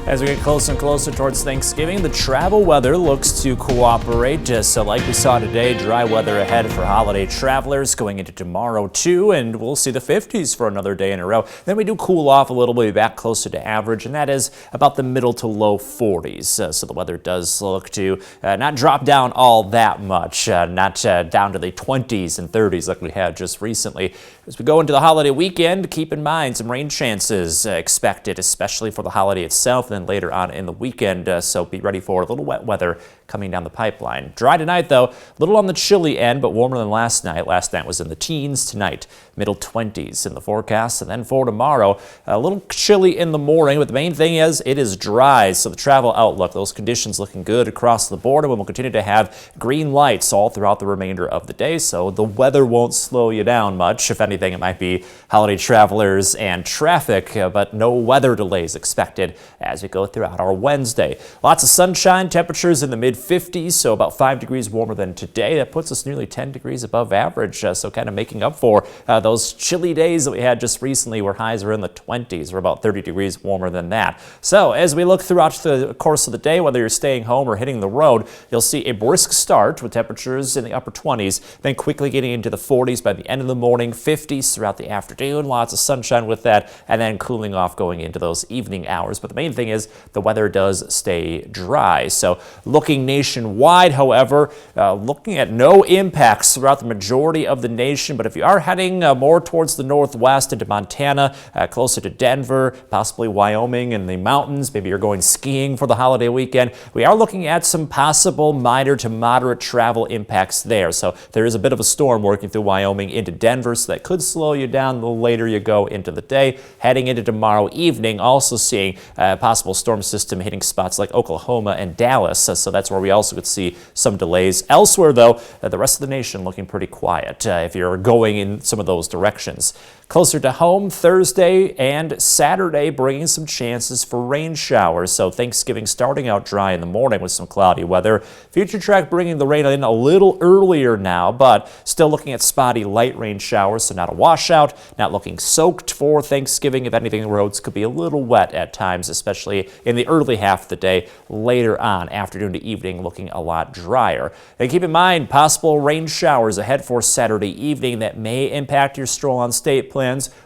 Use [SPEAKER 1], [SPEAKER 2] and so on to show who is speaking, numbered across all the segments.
[SPEAKER 1] As we get closer and closer towards Thanksgiving, the travel weather looks to cooperate. So like we saw today, dry weather ahead for holiday travelers going into tomorrow too, and we'll see the 50s for another day in a row. Then we do cool off a little bit, back closer to average, and that is about the middle to low 40s. So the weather does look to not drop down all that much, not down to the 20s and 30s like we had just recently. As we go into the holiday weekend, keep in mind some rain chances expected, especially for the holiday itself, and then later on in the weekend. So be ready for a little wet weather coming down the pipeline. Dry tonight, though, a little on the chilly end, but warmer than last night. Last night was in the teens. Tonight, middle 20s in the forecast. And then for tomorrow, a little chilly in the morning, but the main thing is it is dry. So the travel outlook, those conditions looking good across the board, and we'll continue to have green lights all throughout the remainder of the day. So the weather won't slow you down much. If anything, it might be holiday travelers and traffic, but no weather delays expected as we go throughout our Wednesday. Lots of sunshine, temperatures in the mid-50s, so about 5 degrees warmer than today. That puts us nearly 10 degrees above average, so kind of making up for those chilly days that we had just recently where highs are in the 20s. We're about 30 degrees warmer than that. So as we look throughout the course of the day, whether you're staying home or hitting the road, you'll see a brisk start with temperatures in the upper 20s, then quickly getting into the 40s by the end of the morning, 50s throughout the afternoon, lots of sunshine with that, and then cooling off going into those evening hours. But the main thing is the weather does stay dry. So looking nationwide, however, looking at no impacts throughout the majority of the nation. But if you are heading more towards the northwest into Montana, closer to Denver, possibly Wyoming and the mountains, maybe you're going skiing for the holiday weekend, we are looking at some possible minor to moderate travel impacts there. So there is a bit of a storm working through Wyoming into Denver, so that could slow you down the later you go into the day. Heading into tomorrow evening, also seeing a possible storm system hitting spots like Oklahoma and Dallas, so that's where we also could see some delays. Elsewhere, though, the rest of the nation looking pretty quiet if you're going in some of those directions. Closer to home, Thursday and Saturday bringing some chances for rain showers. So Thanksgiving starting out dry in the morning with some cloudy weather. Future Track bringing the rain in a little earlier now, but still looking at spotty light rain showers, so not a washout, not looking soaked for Thanksgiving. If anything, the roads could be a little wet at times, especially in the early half of the day. Later on, afternoon to evening, looking a lot drier. And keep in mind, possible rain showers ahead for Saturday evening that may impact your stroll on state plans.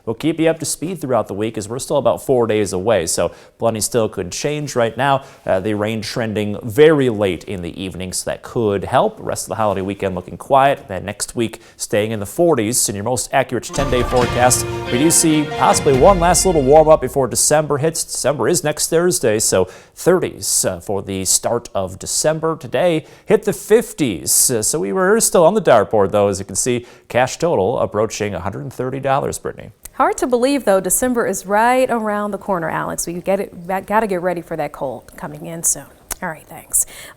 [SPEAKER 1] We'll keep you up to speed throughout the week as we're still about 4 days away, so plenty still could change right now. The rain trending very late in the evening, so that could help. The rest of the holiday weekend looking quiet. Then next week staying in the 40s. In your most accurate 10-day forecast, we do see possibly one last little warm up before December hits. December is next Thursday, so 30s for the start of December. Today hit the 50s, so we were still on the dartboard though. As you can see, cash total approaching $130, Brittany.
[SPEAKER 2] Hard to believe, though, December is right around the corner, Alex. We got to get ready for that cold coming in soon. All right, thanks.